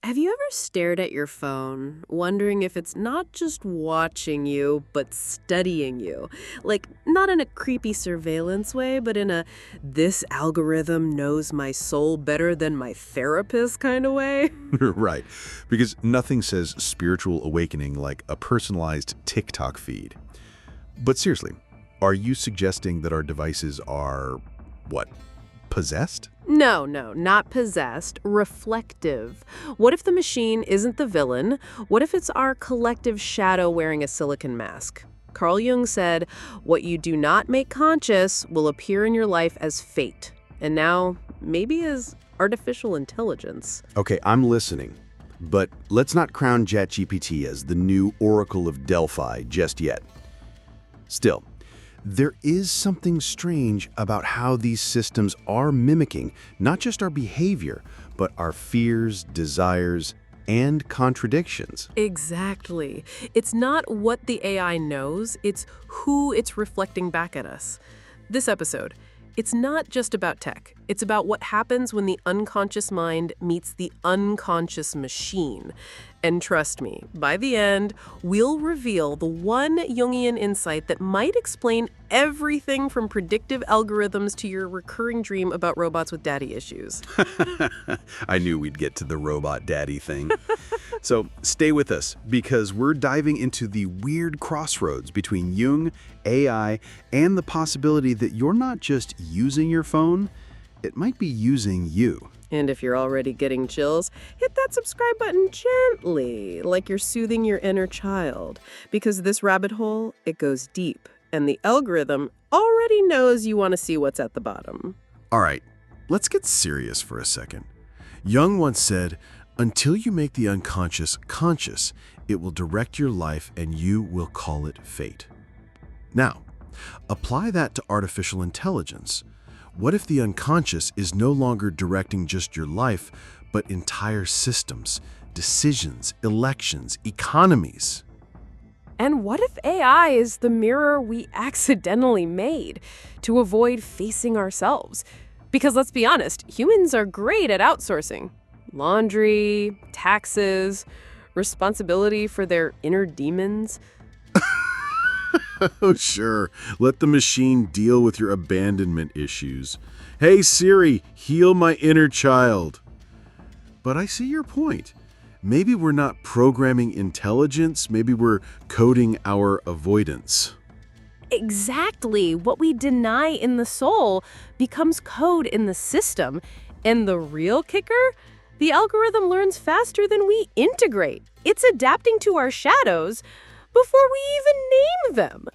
Have you ever stared at your phone, wondering if it's not just watching you, but studying you? Like, not in a creepy surveillance way, but in a this algorithm knows my soul better than my therapist kind of way? Right, because nothing says spiritual awakening like a personalized TikTok feed. But seriously, are you suggesting that our devices are, what, possessed? No, not possessed, reflective. What if the machine isn't the villain? What if it's our collective shadow wearing a silicon mask? Carl Jung said, what you do not make conscious will appear in your life as fate, and now maybe as artificial intelligence. Okay, I'm listening. But let's not crown ChatGPT as the new Oracle of Delphi just yet. Still, there is something strange about how these systems are mimicking not just our behavior, but our fears, desires, and contradictions. Exactly. It's not what the AI knows, it's who it's reflecting back at us. This episode, it's not just about tech. It's about what happens when the unconscious mind meets the unconscious machine. And trust me, by the end, we'll reveal the one Jungian insight that might explain everything from predictive algorithms to your recurring dream about robots with daddy issues. I knew we'd get to the robot daddy thing. So stay with us, because we're diving into the weird crossroads between Jung, AI, and the possibility that you're not just using your phone, it might be using you. And if you're already getting chills, hit that subscribe button gently, like you're soothing your inner child. Because this rabbit hole, it goes deep, and the algorithm already knows you want to see what's at the bottom. All right, let's get serious for a second. Jung once said, until you make the unconscious conscious, it will direct your life and you will call it fate. Now, apply that to artificial intelligence. What if the unconscious is no longer directing just your life, but entire systems, decisions, elections, economies? And what if AI is the mirror we accidentally made to avoid facing ourselves? Because let's be honest, humans are great at outsourcing. Laundry, taxes, responsibility for their inner demons. Oh, sure. Let the machine deal with your abandonment issues. Hey, Siri, heal my inner child. But I see your point. Maybe we're not programming intelligence. Maybe we're coding our avoidance. Exactly. What we deny in the soul becomes code in the system. And the real kicker? The algorithm learns faster than we integrate. It's adapting to our shadows before we even name them.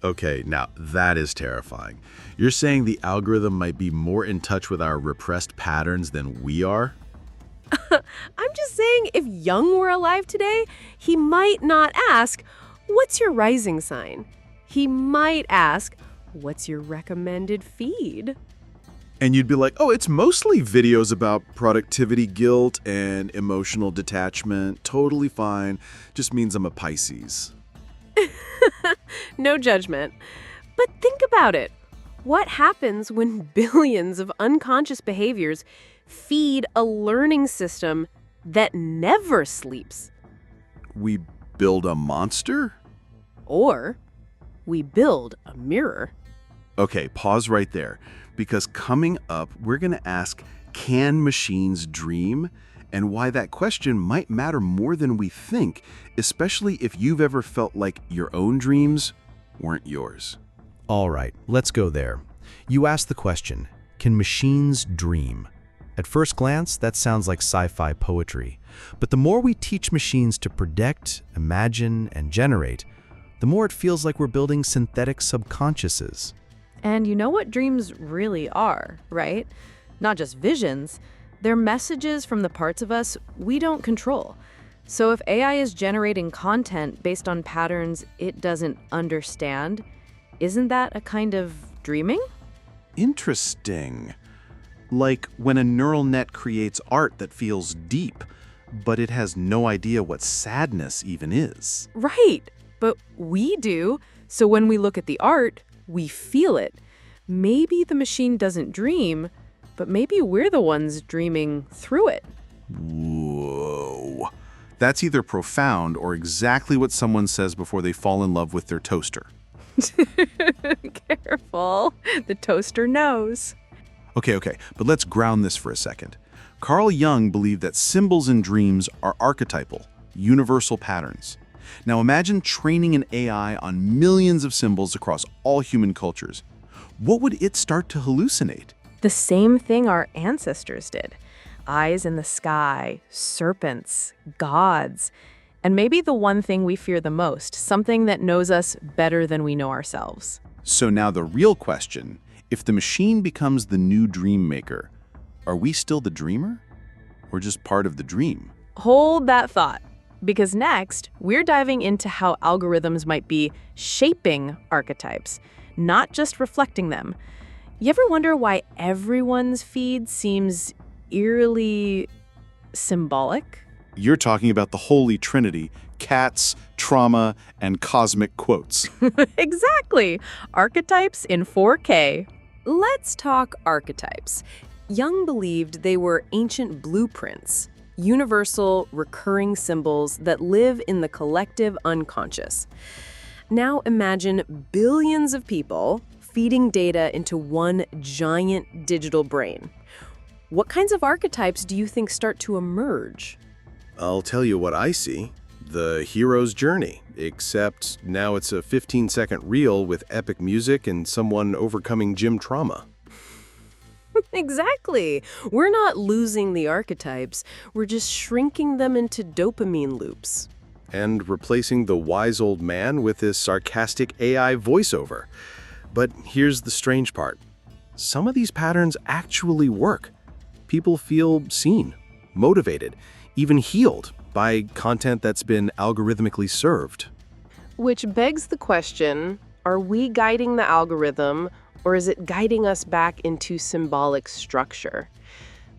Okay, now that is terrifying. You're saying the algorithm might be more in touch with our repressed patterns than we are? I'm just saying, if Jung were alive today, he might not ask, what's your rising sign? He might ask, what's your recommended feed? And you'd be like, oh, it's mostly videos about productivity guilt and emotional detachment. Totally fine. Just means I'm a Pisces. No judgment. But think about it. What happens when billions of unconscious behaviors feed a learning system that never sleeps? We build a monster? Or we build a mirror. Okay, pause right there. Because coming up, we're going to ask, can machines dream? And why that question might matter more than we think, especially if you've ever felt like your own dreams weren't yours. All right, let's go there. You asked the question, can machines dream? At first glance, that sounds like sci-fi poetry. But the more we teach machines to predict, imagine, and generate, the more it feels like we're building synthetic subconsciouses. And you know what dreams really are, right? Not just visions. They're messages from the parts of us we don't control. So if AI is generating content based on patterns it doesn't understand, isn't that a kind of dreaming? Interesting. Like when a neural net creates art that feels deep, but it has no idea what sadness even is. Right, but we do. So when we look at the art, we feel it. Maybe the machine doesn't dream, but maybe we're the ones dreaming through it. Whoa. That's either profound or exactly what someone says before they fall in love with their toaster. Careful. The toaster knows. Okay, but let's ground this for a second. Carl Jung believed that symbols in dreams are archetypal, universal patterns. Now imagine training an AI on millions of symbols across all human cultures. What would it start to hallucinate? The same thing our ancestors did. Eyes in the sky, serpents, gods, and maybe the one thing we fear the most, something that knows us better than we know ourselves. So now the real question, if the machine becomes the new dream maker, are we still the dreamer? Or just part of the dream? Hold that thought, because next, we're diving into how algorithms might be shaping archetypes, not just reflecting them. You ever wonder why everyone's feed seems eerily symbolic? You're talking about the Holy Trinity, cats, trauma, and cosmic quotes. Exactly. Archetypes in 4K. Let's talk archetypes. Jung believed they were ancient blueprints, universal, recurring symbols that live in the collective unconscious. Now imagine billions of people feeding data into one giant digital brain. What kinds of archetypes do you think start to emerge? I'll tell you what I see. The hero's journey, except now it's a 15-second reel with epic music and someone overcoming gym trauma. Exactly. We're not losing the archetypes. We're just shrinking them into dopamine loops. And replacing the wise old man with this sarcastic AI voiceover. But here's the strange part. Some of these patterns actually work. People feel seen, motivated, even healed by content that's been algorithmically served. Which begs the question, are we guiding the algorithm, or is it guiding us back into symbolic structure?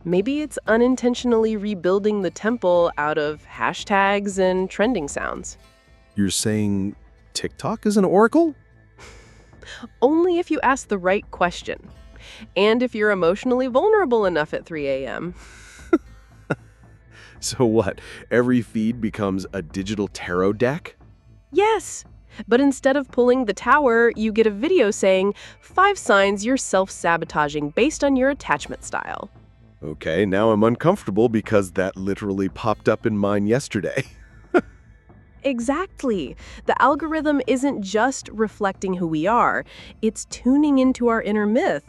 Maybe it's unintentionally rebuilding the temple out of hashtags and trending sounds. You're saying TikTok is an oracle? Only if you ask the right question. And if you're emotionally vulnerable enough at 3 a.m. So what, every feed becomes a digital tarot deck? Yes. But instead of pulling the tower, you get a video saying 5 signs you're self-sabotaging based on your attachment style. Okay, now I'm uncomfortable because that literally popped up in mine yesterday. Exactly. The algorithm isn't just reflecting who we are, it's tuning into our inner myth.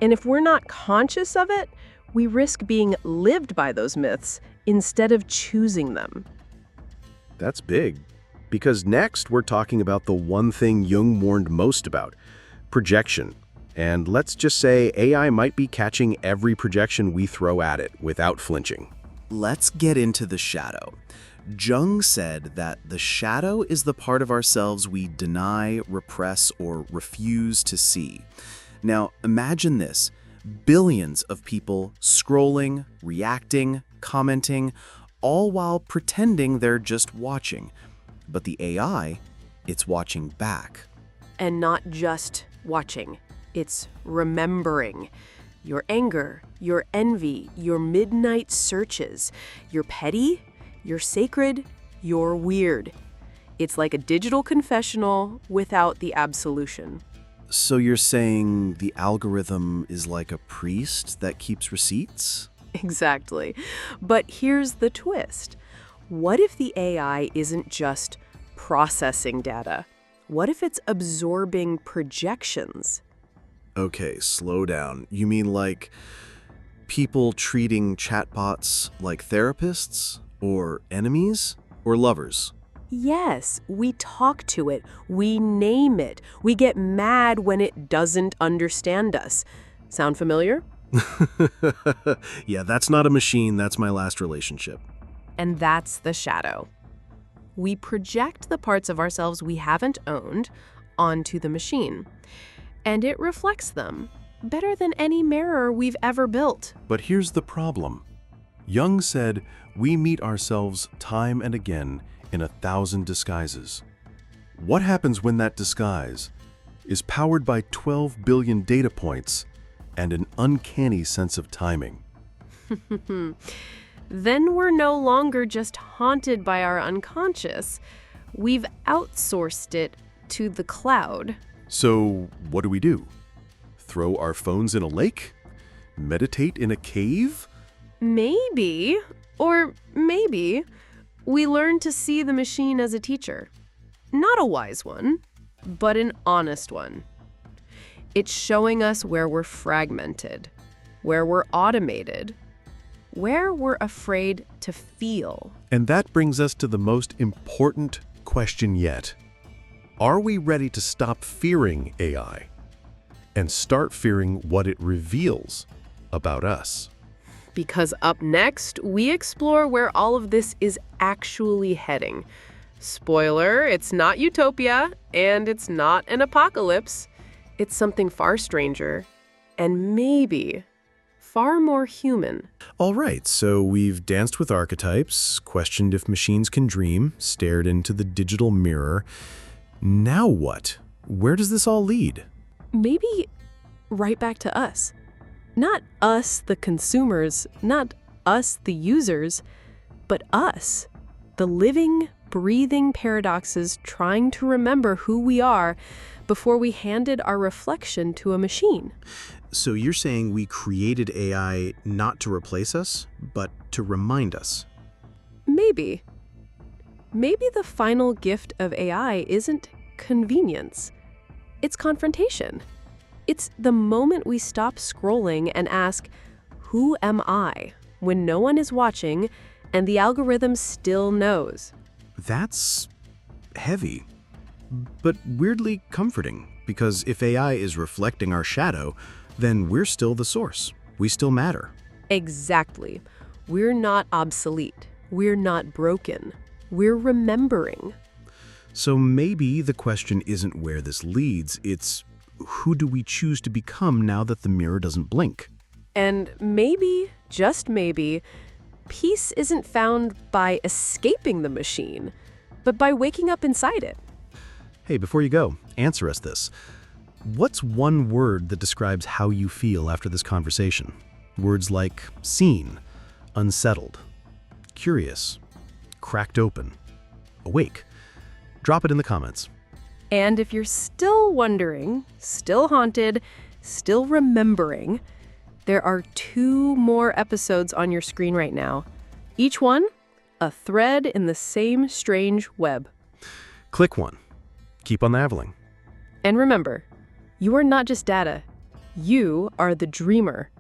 And if we're not conscious of it, we risk being lived by those myths instead of choosing them. That's big. Because next we're talking about the one thing Jung warned most about, projection. And let's just say AI might be catching every projection we throw at it without flinching. Let's get into the shadow. Jung said that the shadow is the part of ourselves we deny, repress, or refuse to see. Now, imagine this. Billions of people scrolling, reacting, commenting, all while pretending they're just watching. But the AI, it's watching back. And not just watching, it's remembering. Your anger, your envy, your midnight searches, your petty, your sacred, your weird. It's like a digital confessional without the absolution. So you're saying the algorithm is like a priest that keeps receipts? Exactly. But here's the twist. What if the AI isn't just processing data? What if it's absorbing projections? Okay, slow down. You mean like people treating chatbots like therapists? Or enemies? Or lovers? Yes, we talk to it, we name it, we get mad when it doesn't understand us. Sound familiar? Yeah, that's not a machine, that's my last relationship. And that's the shadow. We project the parts of ourselves we haven't owned onto the machine. And it reflects them better than any mirror we've ever built. But here's the problem. Jung said, we meet ourselves time and again in 1,000 disguises. What happens when that disguise is powered by 12 billion data points and an uncanny sense of timing? then we're no longer just haunted by our unconscious. We've outsourced it to the cloud. So what do we do? Throw our phones in a lake? Meditate in a cave? Maybe, or maybe, we learn to see the machine as a teacher. Not a wise one, but an honest one. It's showing us where we're fragmented, where we're automated, where we're afraid to feel. And that brings us to the most important question yet. Are we ready to stop fearing AI and start fearing what it reveals about us? Because up next, we explore where all of this is actually heading. Spoiler, it's not utopia, and it's not an apocalypse. It's something far stranger, and maybe far more human. All right, so we've danced with archetypes, questioned if machines can dream, stared into the digital mirror. Now what? Where does this all lead? Maybe right back to us. Not us, the consumers, not us, the users, but us, the living, breathing paradoxes trying to remember who we are before we handed our reflection to a machine. So you're saying we created AI not to replace us, but to remind us? Maybe. Maybe the final gift of AI isn't convenience. It's confrontation. It's the moment we stop scrolling and ask, who am I? When no one is watching and the algorithm still knows. That's heavy, but weirdly comforting, because if AI is reflecting our shadow, then we're still the source. We still matter. Exactly. We're not obsolete. We're not broken. We're remembering. So maybe the question isn't where this leads, it's who do we choose to become now that the mirror doesn't blink? And maybe, just maybe, peace isn't found by escaping the machine, but by waking up inside it. Hey, before you go, answer us this. What's one word that describes how you feel after this conversation? Words like seen, unsettled, curious, cracked open, awake. Drop it in the comments. And if you're still wondering, still haunted, still remembering, there are 2 more episodes on your screen right now. Each one, a thread in the same strange web. Click one. Keep unraveling. And remember, you are not just data. You are the dreamer.